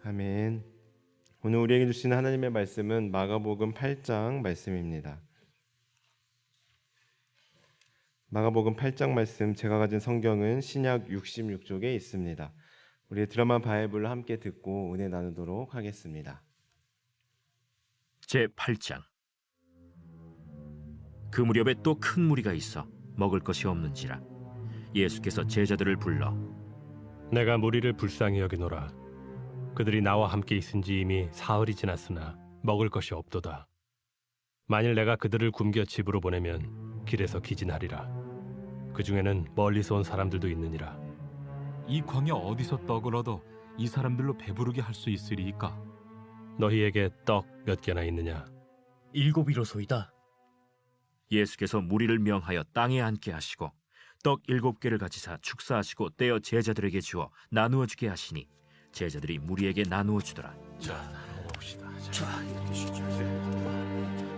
아멘. 오늘 우리에게 주시는 하나님의 말씀은 마가복음 8장 말씀입니다. 마가복음 8장 말씀, 제가 가진 성경은 신약 66쪽에 있습니다. 우리 드라마 바이블을 함께 듣고 은혜 나누도록 하겠습니다. 제8장. 그 무렵에 또 큰 무리가 있어 먹을 것이 없는지라 예수께서 제자들을 불러 내가 무리를 불쌍히 여기노라. 그들이 나와 함께 있은지 이미 사흘이 지났으나 먹을 것이 없도다. 만일 내가 그들을 굶겨 집으로 보내면 길에서 기진하리라. 그 중에는 멀리서 온 사람들도 있느니라. 이 광야 어디서 떡을 얻어 이 사람들로 배부르게 할 수 있으리이까? 너희에게 떡 몇 개나 있느냐? 7이로소이다. 예수께서 무리를 명하여 땅에 앉게 하시고 떡 7개를 가지사 축사하시고 떼어 제자들에게 주어 나누어 주게 하시니 제자들이 무리에게 나누어 주더라.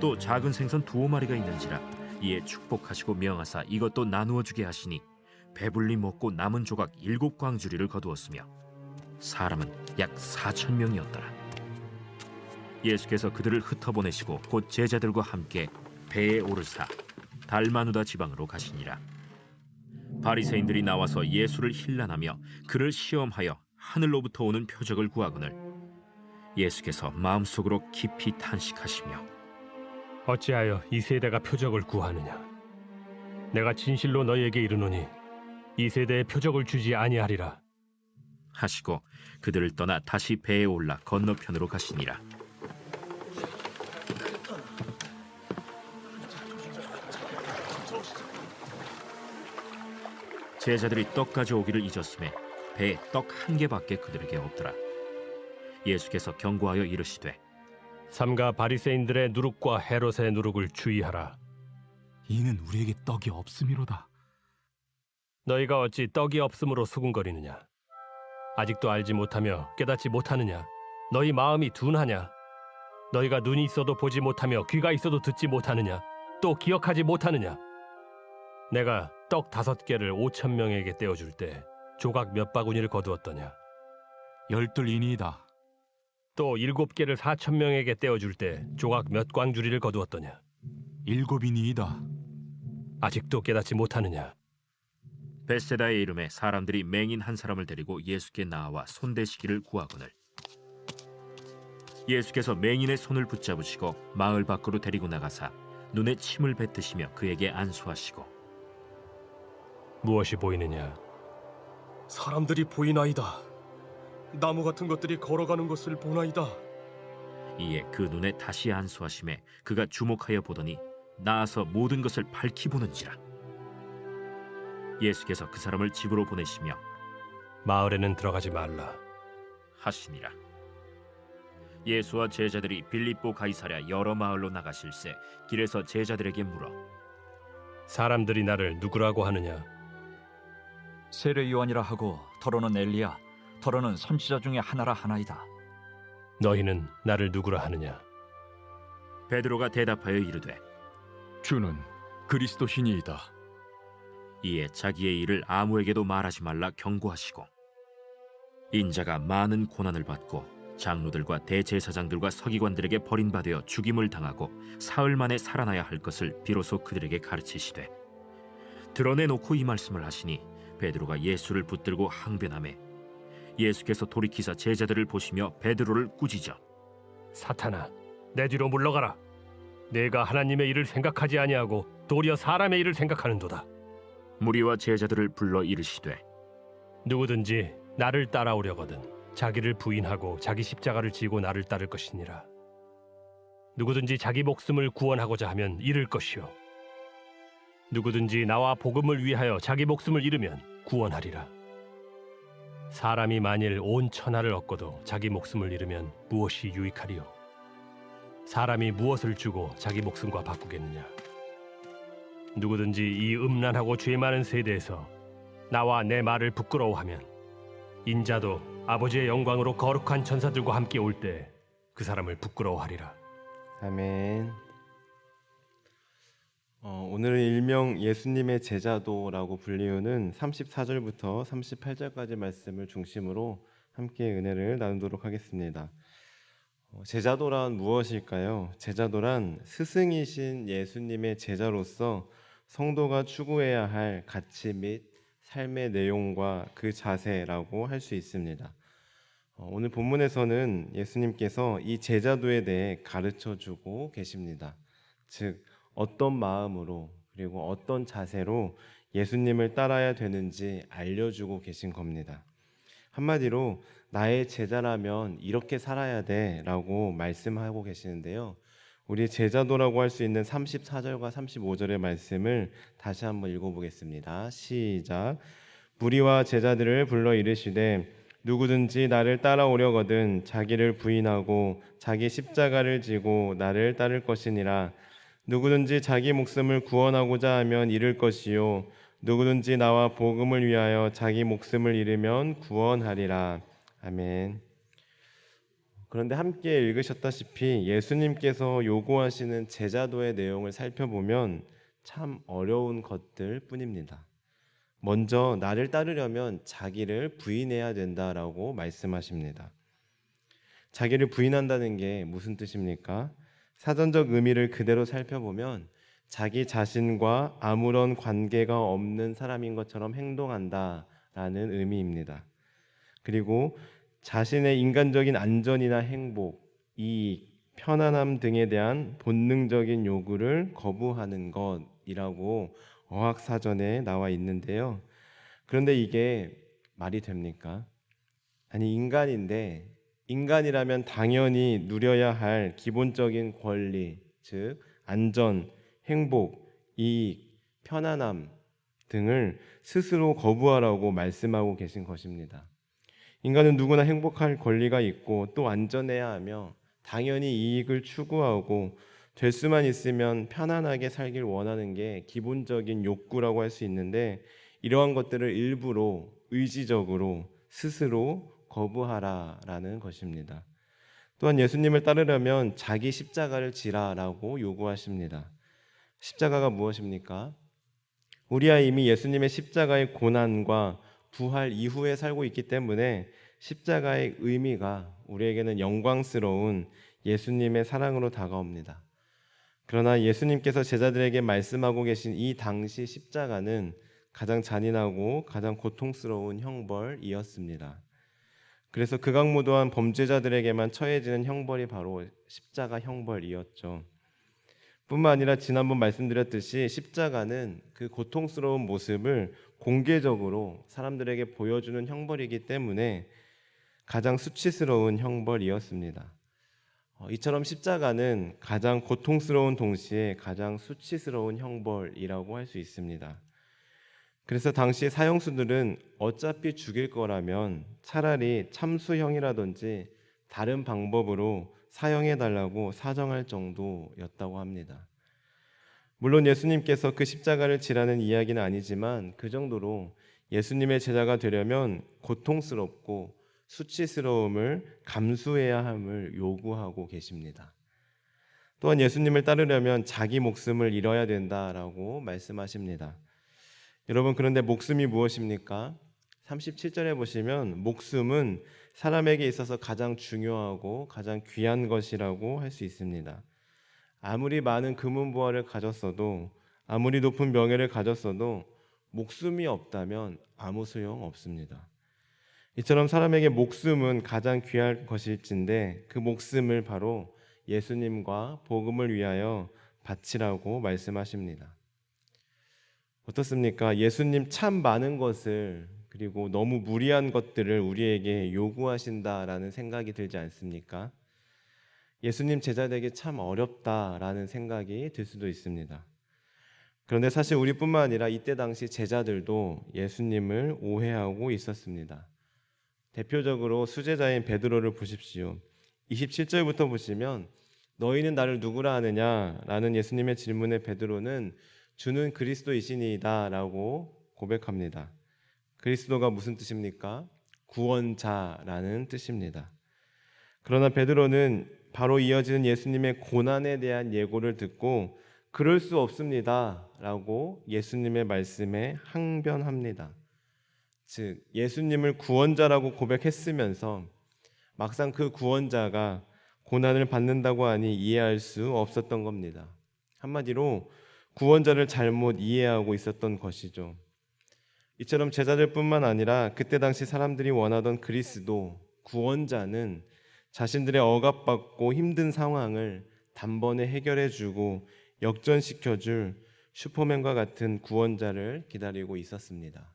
또 작은 생선 2마리가 있는지라 이에 축복하시고 명하사 이것도 나누어 주게 하시니 배불리 먹고 남은 조각 7광주리를 거두었으며 사람은 약 4,000명이었더라. 예수께서 그들을 흩어보내시고 곧 제자들과 함께 배에 오르사 달마누다 지방으로 가시니라. 바리새인들이 나와서 예수를 힐난하며 그를 시험하여 하늘로부터 오는 표적을 구하거늘 예수께서 마음속으로 깊이 탄식하시며 어찌하여 이 세대가 표적을 구하느냐? 내가 진실로 너희에게 이르노니 이 세대에 표적을 주지 아니하리라. 하시고 그들을 떠나 다시 배에 올라 건너편으로 가시니라. 제자들이 떡 가져오기를 잊었음에 배에 떡 1개밖에 그들에게 없더라. 예수께서 경고하여 이르시되 삼가 바리새인들의 누룩과 헤롯의 누룩을 주의하라. 이는 우리에게 떡이 없음이로다. 너희가 어찌 떡이 없음으로 수군거리느냐? 아직도 알지 못하며 깨닫지 못하느냐? 너희 마음이 둔하냐? 너희가 눈이 있어도 보지 못하며 귀가 있어도 듣지 못하느냐? 또 기억하지 못하느냐? 내가 떡 5개를 5,000명에게 떼어줄 때 조각 몇 바구니를 거두었더냐? 12이니이다. 또 7개를 4,000명에게 떼어줄 때 조각 몇 광주리를 거두었더냐? 7이니이다. 아직도 깨닫지 못하느냐? 벳세다의 이름에 사람들이 맹인 한 사람을 데리고 예수께 나와 손대시기를 구하거늘 예수께서 맹인의 손을 붙잡으시고 마을 밖으로 데리고 나가사 눈에 침을 뱉으시며 그에게 안수하시고 무엇이 보이느냐? 사람들이 보이나이다. 나무 같은 것들이 걸어가는 것을 보나이다. 이에 그 눈에 다시 안수하심에 그가 주목하여 보더니 나아서 모든 것을 밝히 보는지라. 예수께서 그 사람을 집으로 보내시며 마을에는 들어가지 말라. 하시니라. 예수와 제자들이 빌립보 가이사랴 여러 마을로 나가실새 길에서 제자들에게 물어 사람들이 나를 누구라고 하느냐? 세례 요한이라 하고 더러는 엘리야, 더러는 선지자 중에 하나라 하나이다. 너희는 나를 누구라 하느냐? 베드로가 대답하여 이르되 주는 그리스도시니이다. 이에 자기의 일을 아무에게도 말하지 말라 경고하시고 인자가 많은 고난을 받고 장로들과 대제사장들과 서기관들에게 버림받아 죽임을 당하고 사흘 만에 살아나야 할 것을 비로소 그들에게 가르치시되 드러내놓고 이 말씀을 하시니 베드로가 예수를 붙들고 항변하매 예수께서 돌이키사 제자들을 보시며 베드로를 꾸짖어 사탄아, 내 뒤로 물러가라. 내가 하나님의 일을 생각하지 아니하고 도리어 사람의 일을 생각하는도다. 무리와 제자들을 불러 이르시되 누구든지 나를 따라오려거든 자기를 부인하고 자기 십자가를 지고 나를 따를 것이니라. 누구든지 자기 목숨을 구원하고자 하면 잃을 것이요 누구든지 나와 복음을 위하여 자기 목숨을 잃으면 구원하리라. 사람이 만일 온 천하를 얻고도 자기 목숨을 잃으면 무엇이 유익하리요? 사람이 무엇을 주고 자기 목숨과 바꾸겠느냐? 누구든지 이 음란하고 죄 많은 세대에서 나와 내 말을 부끄러워하면 인자도 아버지의 영광으로 거룩한 천사들과 함께 올 때 그 사람을 부끄러워하리라. 아멘. 오늘은 일명 예수님의 제자도라고 불리우는 34절부터 38절까지 말씀을 중심으로 함께 은혜를 나누도록 하겠습니다. 제자도란 무엇일까요? 제자도란 스승이신 예수님의 제자로서 성도가 추구해야 할 가치 및 삶의 내용과 그 자세라고 할 수 있습니다. 오늘 본문에서는 예수님께서 이 제자도에 대해 가르쳐 주고 계십니다. 즉, 어떤 마음으로 그리고 어떤 자세로 예수님을 따라야 되는지 알려주고 계신 겁니다. 한마디로 나의 제자라면 이렇게 살아야 돼 라고 말씀하고 계시는데요. 우리 제자도라고 할 수 있는 34절과 35절의 말씀을 다시 한번 읽어보겠습니다. 시작. 무리와 제자들을 불러 이르시되 누구든지 나를 따라오려거든 자기를 부인하고 자기 십자가를 지고 나를 따를 것이니라. 누구든지 자기 목숨을 구원하고자 하면 잃을 것이요 누구든지 나와 복음을 위하여 자기 목숨을 잃으면 구원하리라. 아멘. 그런데 함께 읽으셨다시피 예수님께서 요구하시는 제자도의 내용을 살펴보면 참 어려운 것들 뿐입니다. 먼저 나를 따르려면 자기를 부인해야 된다라고 말씀하십니다. 자기를 부인한다는 게 무슨 뜻입니까? 사전적 의미를 그대로 살펴보면 자기 자신과 아무런 관계가 없는 사람인 것처럼 행동한다라는 의미입니다. 그리고 자신의 인간적인 안전이나 행복, 이익, 편안함 등에 대한 본능적인 요구를 거부하는 것이라고 어학사전에 나와 있는데요. 그런데 이게 말이 됩니까? 아니, 인간인데 인간이라면 당연히 누려야 할 기본적인 권리, 즉 안전, 행복, 이익, 편안함 등을 스스로 거부하라고 말씀하고 계신 것입니다. 인간은 누구나 행복할 권리가 있고 또 안전해야 하며 당연히 이익을 추구하고 될 수만 있으면 편안하게 살길 원하는 게 기본적인 욕구라고 할 수 있는데 이러한 것들을 일부러 의지적으로 스스로 거부하라라는 것입니다. 또한 예수님을 따르려면 자기 십자가를 지라라고 요구하십니다. 십자가가 무엇입니까? 우리야 이미 예수님의 십자가의 고난과 부활 이후에 살고 있기 때문에 십자가의 의미가 우리에게는 영광스러운 예수님의 사랑으로 다가옵니다. 그러나 예수님께서 제자들에게 말씀하고 계신 이 당시 십자가는 가장 잔인하고 가장 고통스러운 형벌이었습니다. 그래서 극악무도한 범죄자들에게만 처해지는 형벌이 바로 십자가 형벌이었죠. 뿐만 아니라 지난번 말씀드렸듯이 십자가는 그 고통스러운 모습을 공개적으로 사람들에게 보여주는 형벌이기 때문에 가장 수치스러운 형벌이었습니다. 이처럼 십자가는 가장 고통스러운 동시에 가장 수치스러운 형벌이라고 할 수 있습니다. 그래서 당시 사형수들은 어차피 죽일 거라면 차라리 참수형이라든지 다른 방법으로 사형해달라고 사정할 정도였다고 합니다. 물론 예수님께서 그 십자가를 지라는 이야기는 아니지만 그 정도로 예수님의 제자가 되려면 고통스럽고 수치스러움을 감수해야 함을 요구하고 계십니다. 또한 예수님을 따르려면 자기 목숨을 잃어야 된다라고 말씀하십니다. 여러분, 그런데 목숨이 무엇입니까? 37절에 보시면 목숨은 사람에게 있어서 가장 중요하고 가장 귀한 것이라고 할 수 있습니다. 아무리 많은 금은보화를 가졌어도 아무리 높은 명예를 가졌어도 목숨이 없다면 아무 소용 없습니다. 이처럼 사람에게 목숨은 가장 귀할 것일진데 그 목숨을 바로 예수님과 복음을 위하여 바치라고 말씀하십니다. 어떻습니까? 예수님 참 많은 것을 그리고 너무 무리한 것들을 우리에게 요구하신다라는 생각이 들지 않습니까? 예수님 제자 되기 참 어렵다라는 생각이 들 수도 있습니다. 그런데 사실 우리뿐만 아니라 이때 당시 제자들도 예수님을 오해하고 있었습니다. 대표적으로 수제자인 베드로를 보십시오. 27절부터 보시면 너희는 나를 누구라 하느냐? 라는 예수님의 질문에 베드로는 주는 그리스도이시니이다 라고 고백합니다. 그리스도가 무슨 뜻입니까? 구원자라는 뜻입니다. 그러나 베드로는 바로 이어지는 예수님의 고난에 대한 예고를 듣고 그럴 수 없습니다 라고 예수님의 말씀에 항변합니다. 즉 예수님을 구원자라고 고백했으면서 막상 그 구원자가 고난을 받는다고 하니 이해할 수 없었던 겁니다. 한마디로 구원자를 잘못 이해하고 있었던 것이죠. 이처럼 제자들뿐만 아니라 그때 당시 사람들이 원하던 그리스도 구원자는 자신들의 억압받고 힘든 상황을 단번에 해결해주고 역전시켜줄 슈퍼맨과 같은 구원자를 기다리고 있었습니다.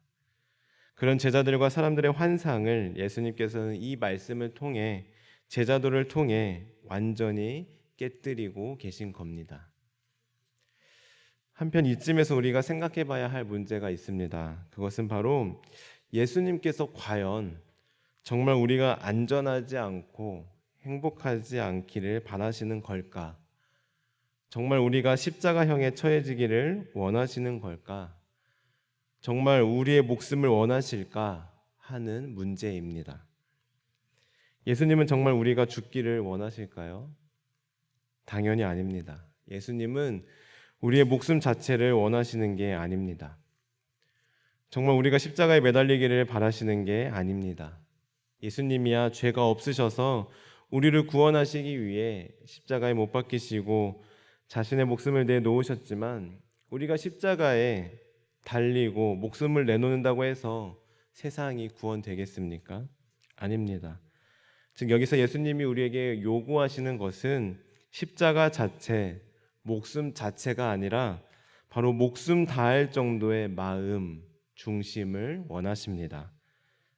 그런 제자들과 사람들의 환상을 예수님께서는 이 말씀을 통해 제자도를 통해 완전히 깨뜨리고 계신 겁니다. 한편 이쯤에서 우리가 생각해 봐야 할 문제가 있습니다. 그것은 바로 예수님께서 과연 정말 우리가 안전하지 않고 행복하지 않기를 바라시는 걸까? 정말 우리가 십자가형에 처해지기를 원하시는 걸까? 정말 우리의 목숨을 원하실까 하는 문제입니다. 예수님은 정말 우리가 죽기를 원하실까요? 당연히 아닙니다. 예수님은 우리의 목숨 자체를 원하시는 게 아닙니다. 정말 우리가 십자가에 매달리기를 바라시는 게 아닙니다. 예수님이야 죄가 없으셔서 우리를 구원하시기 위해 십자가에 못 박히시고 자신의 목숨을 내놓으셨지만 우리가 십자가에 달리고 목숨을 내놓는다고 해서 세상이 구원되겠습니까? 아닙니다. 즉 여기서 예수님이 우리에게 요구하시는 것은 십자가 자체, 목숨 자체가 아니라 바로 목숨 다할 정도의 마음, 중심을 원하십니다.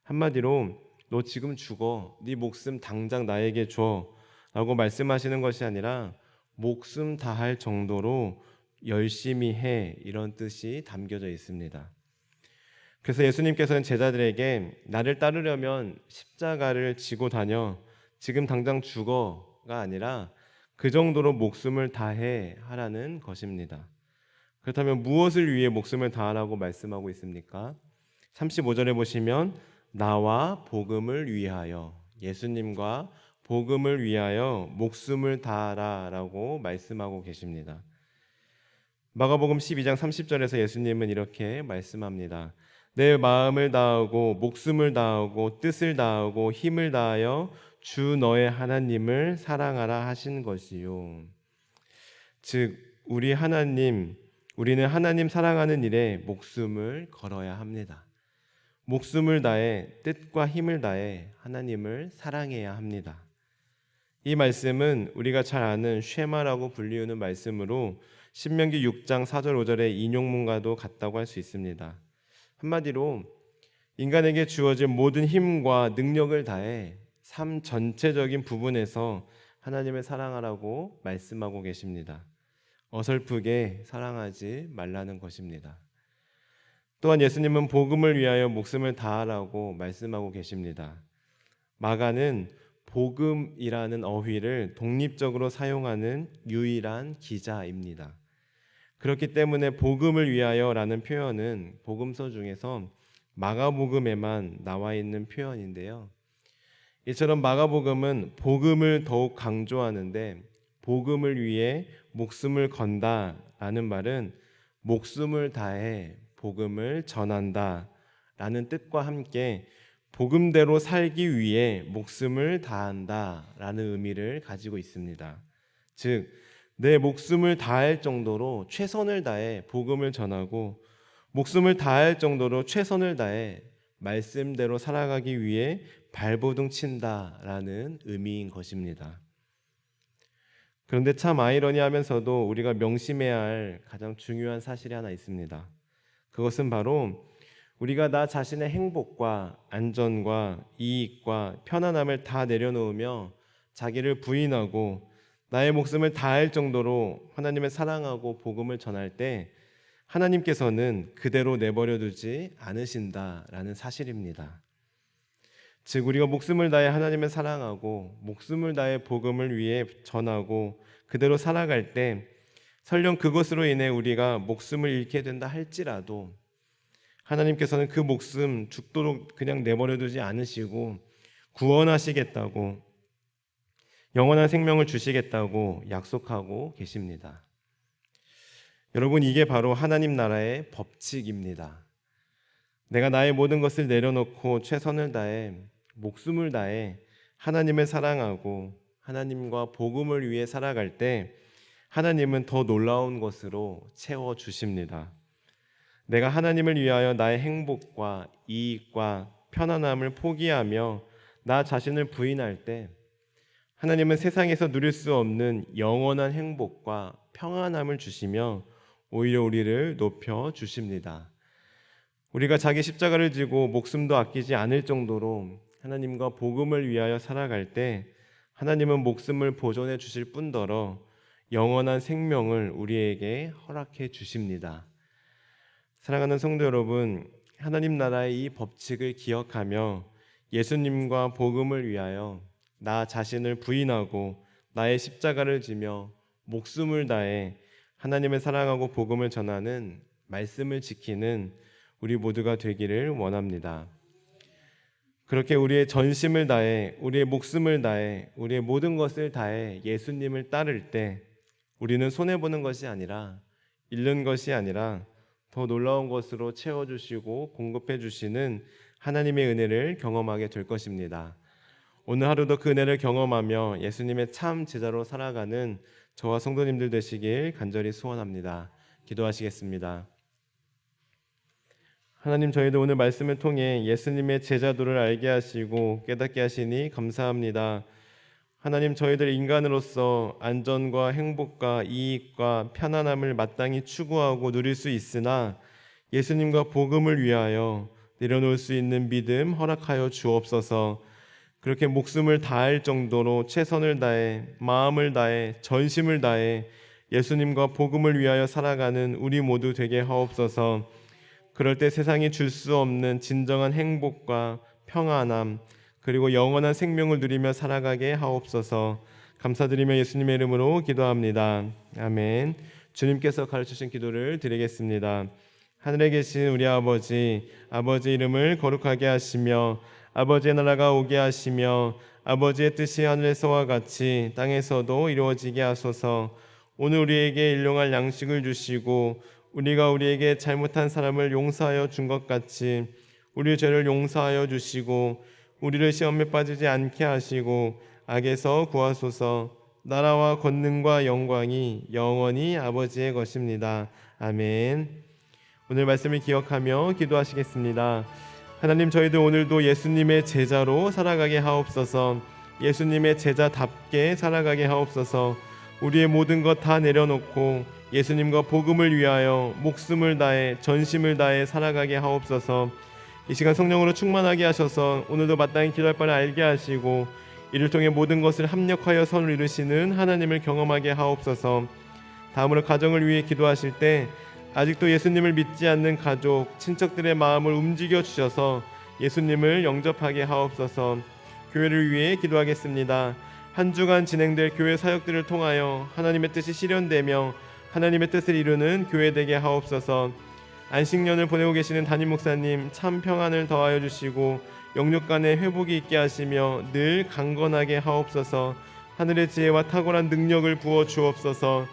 한마디로 너 지금 죽어, 네 목숨 당장 나에게 줘 라고 말씀하시는 것이 아니라 목숨 다할 정도로 열심히 해, 이런 뜻이 담겨져 있습니다. 그래서 예수님께서는 제자들에게 나를 따르려면 십자가를 지고 다녀, 지금 당장 죽어가 아니라 그 정도로 목숨을 다해 하라는 것입니다. 그렇다면 무엇을 위해 목숨을 다하라고 말씀하고 있습니까? 35절에 보시면 나와 복음을 위하여, 예수님과 복음을 위하여 목숨을 다하라 라고 말씀하고 계십니다. 마가복음 12장 30절에서 예수님은 이렇게 말씀합니다. 내 마음을 다하고 목숨을 다하고 뜻을 다하고 힘을 다하여 주 너의 하나님을 사랑하라 하신 것이요. 즉 우리는 하나님 사랑하는 일에 목숨을 걸어야 합니다. 목숨을 다해 뜻과 힘을 다해 하나님을 사랑해야 합니다. 이 말씀은 우리가 잘 아는 쉐마라고 불리우는 말씀으로 신명기 6장 4절 5절의 인용문과도 같다고 할 수 있습니다. 한마디로 인간에게 주어진 모든 힘과 능력을 다해 삶 전체적인 부분에서 하나님을 사랑하라고 말씀하고 계십니다. 어설프게 사랑하지 말라는 것입니다. 또한 예수님은 복음을 위하여 목숨을 다하라고 말씀하고 계십니다. 마가는 복음이라는 어휘를 독립적으로 사용하는 유일한 기자입니다. 그렇기 때문에 복음을 위하여라는 표현은 복음서 중에서 마가복음에만 나와 있는 표현인데요. 이처럼 마가복음은 복음을 더욱 강조하는데 복음을 위해 목숨을 건다라는 말은 목숨을 다해 복음을 전한다라는 뜻과 함께 복음대로 살기 위해 목숨을 다한다라는 의미를 가지고 있습니다. 즉, 내 목숨을 다할 정도로 최선을 다해 복음을 전하고 목숨을 다할 정도로 최선을 다해 말씀대로 살아가기 위해 발버둥 친다라는 의미인 것입니다. 그런데 참 아이러니하면서도 우리가 명심해야 할 가장 중요한 사실이 하나 있습니다. 그것은 바로 우리가 나 자신의 행복과 안전과 이익과 편안함을 다 내려놓으며 자기를 부인하고 나의 목숨을 다할 정도로 하나님을 사랑하고 복음을 전할 때 하나님께서는 그대로 내버려 두지 않으신다라는 사실입니다. 즉 우리가 목숨을 다해 하나님을 사랑하고 목숨을 다해 복음을 위해 전하고 그대로 살아갈 때 설령 그것으로 인해 우리가 목숨을 잃게 된다 할지라도 하나님께서는 그 목숨 죽도록 그냥 내버려 두지 않으시고 구원하시겠다고 영원한 생명을 주시겠다고 약속하고 계십니다. 여러분, 이게 바로 하나님 나라의 법칙입니다. 내가 나의 모든 것을 내려놓고 최선을 다해 목숨을 다해 하나님을 사랑하고 하나님과 복음을 위해 살아갈 때 하나님은 더 놀라운 것으로 채워 주십니다. 내가 하나님을 위하여 나의 행복과 이익과 편안함을 포기하며 나 자신을 부인할 때 하나님은 세상에서 누릴 수 없는 영원한 행복과 평안함을 주시며 오히려 우리를 높여 주십니다. 우리가 자기 십자가를 지고 목숨도 아끼지 않을 정도로 하나님과 복음을 위하여 살아갈 때 하나님은 목숨을 보존해 주실 뿐더러 영원한 생명을 우리에게 허락해 주십니다. 사랑하는 성도 여러분, 하나님 나라의 이 법칙을 기억하며 예수님과 복음을 위하여 나 자신을 부인하고 나의 십자가를 지며 목숨을 다해 하나님을 사랑하고 복음을 전하는 말씀을 지키는 우리 모두가 되기를 원합니다. 그렇게 우리의 전심을 다해 우리의 목숨을 다해 우리의 모든 것을 다해 예수님을 따를 때 우리는 손해보는 것이 아니라 잃는 것이 아니라 더 놀라운 것으로 채워주시고 공급해주시는 하나님의 은혜를 경험하게 될 것입니다. 오늘 하루도 그 은혜를 경험하며 예수님의 참 제자로 살아가는 저와 성도님들 되시길 간절히 소원합니다. 기도하시겠습니다. 하나님, 저희도 오늘 말씀을 통해 예수님의 제자도를 알게 하시고 깨닫게 하시니 감사합니다. 하나님, 저희들 인간으로서 안전과 행복과 이익과 편안함을 마땅히 추구하고 누릴 수 있으나 예수님과 복음을 위하여 내려놓을 수 있는 믿음 허락하여 주옵소서. 그렇게 목숨을 다할 정도로 최선을 다해 마음을 다해 전심을 다해 예수님과 복음을 위하여 살아가는 우리 모두 되게 하옵소서. 그럴 때 세상이 줄 수 없는 진정한 행복과 평안함 그리고 영원한 생명을 누리며 살아가게 하옵소서. 감사드리며 예수님의 이름으로 기도합니다. 아멘. 주님께서 가르치신 기도를 드리겠습니다. 하늘에 계신 우리 아버지, 아버지 이름을 거룩하게 하시며 아버지의 나라가 오게 하시며 아버지의 뜻이 하늘에서와 같이 땅에서도 이루어지게 하소서. 오늘 우리에게 일용할 양식을 주시고 우리가 우리에게 잘못한 사람을 용서하여 준 것 같이 우리 죄를 용서하여 주시고 우리를 시험에 빠지지 않게 하시고 악에서 구하소서. 나라와 권능과 영광이 영원히 아버지의 것입니다. 아멘. 오늘 말씀을 기억하며 기도하시겠습니다. 하나님, 저희들 오늘도 예수님의 제자로 살아가게 하옵소서. 예수님의 제자답게 살아가게 하옵소서. 우리의 모든 것 다 내려놓고 예수님과 복음을 위하여 목숨을 다해 전심을 다해 살아가게 하옵소서. 이 시간 성령으로 충만하게 하셔서 오늘도 마땅히 기도할 바를 알게 하시고 이를 통해 모든 것을 합력하여 선을 이루시는 하나님을 경험하게 하옵소서. 다음으로 가정을 위해 기도하실 때 아직도 예수님을 믿지 않는 가족, 친척들의 마음을 움직여 주셔서 예수님을 영접하게 하옵소서. 교회를 위해 기도하겠습니다. 한 주간 진행될 교회 사역들을 통하여 하나님의 뜻이 실현되며 하나님의 뜻을 이루는 교회 되게 하옵소서. 안식년을 보내고 계시는 담임 목사님 참 평안을 더하여 주시고 영육간의 회복이 있게 하시며 늘 강건하게 하옵소서. 하늘의 지혜와 탁월한 능력을 부어 주옵소서.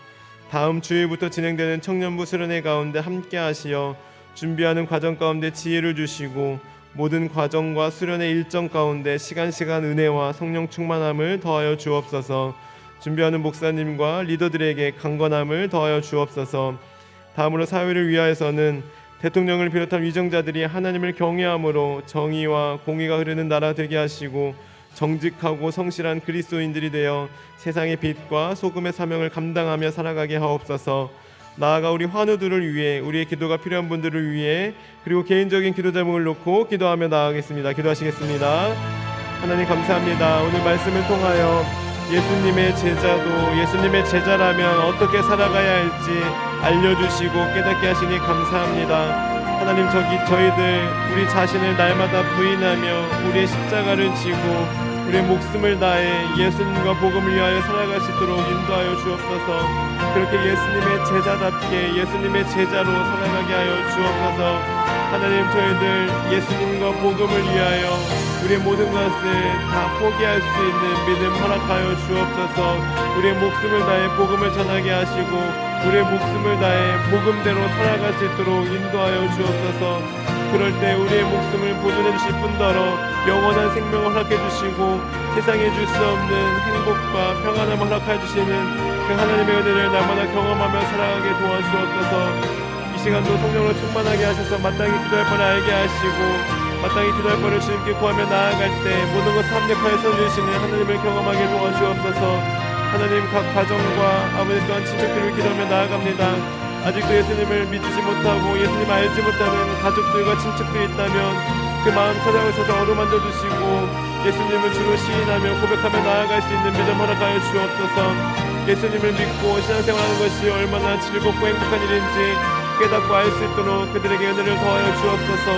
다음 주일부터 진행되는 청년부 수련회 가운데 함께 하시어 준비하는 과정 가운데 지혜를 주시고 모든 과정과 수련의 일정 가운데 시간 은혜와 성령 충만함을 더하여 주옵소서. 준비하는 목사님과 리더들에게 강건함을 더하여 주옵소서. 다음으로 사회를 위하여서는 대통령을 비롯한 위정자들이 하나님을 경외함으로 정의와 공의가 흐르는 나라 되게 하시고 정직하고 성실한 그리스도인들이 되어 세상의 빛과 소금의 사명을 감당하며 살아가게 하옵소서. 나아가 우리 환우들을 위해 우리의 기도가 필요한 분들을 위해 그리고 개인적인 기도 제목을 놓고 기도하며 나아가겠습니다. 기도하시겠습니다. 하나님 감사합니다. 오늘 말씀을 통하여 예수님의 제자도 예수님의 제자라면 어떻게 살아가야 할지 알려주시고 깨닫게 하시니 감사합니다. 하나님, 저희들 우리 자신을 날마다 부인하며 우리의 십자가를 지고 우리의 목숨을 다해 예수님과 복음을 위하여 살아갈 수 있도록 인도하여 주옵소서. 그렇게 예수님의 제자답게 예수님의 제자로 살아가게 하여 주옵소서. 하나님, 저희들 예수님과 복음을 위하여 우리의 모든 것을 다 포기할 수 있는 믿음 허락하여 주옵소서. 우리의 목숨을 다해 복음을 전하게 하시고 우리의 목숨을 다해 복음대로 살아갈 수 있도록 인도하여 주옵소서. 그럴 때 우리의 목숨을 보존해 주실 뿐더러 영원한 생명을 허락해 주시고 세상에 줄 수 없는 행복과 평안함을 허락해 주시는 그 하나님의 은혜를 날마다 경험하며 살아가게 도와주옵소서. 이 시간도 성령으로 충만하게 하셔서 마땅히 기도할 바를 알게 하시고 마땅히 기도할 바를 주님께 구하며 나아갈 때 모든 것을 합력하여 서주시는 하나님을 경험하게 도와주옵소서. 하나님, 각 가정과 아버지 또한 친척들을 기도하며 나아갑니다. 아직도 예수님을 믿지 못하고 예수님 알지 못하는 가족들과 친척들이 있다면 그 마음 찾아오셔서 어루만져 주시고 예수님을 주로 시인하며 고백하며 나아갈 수 있는 믿음 허락하여 주옵소서. 예수님을 믿고 신앙생활하는 것이 얼마나 즐겁고 행복한 일인지 깨닫고 알 수 있도록 그들에게 은혜를 더하여 주옵소서.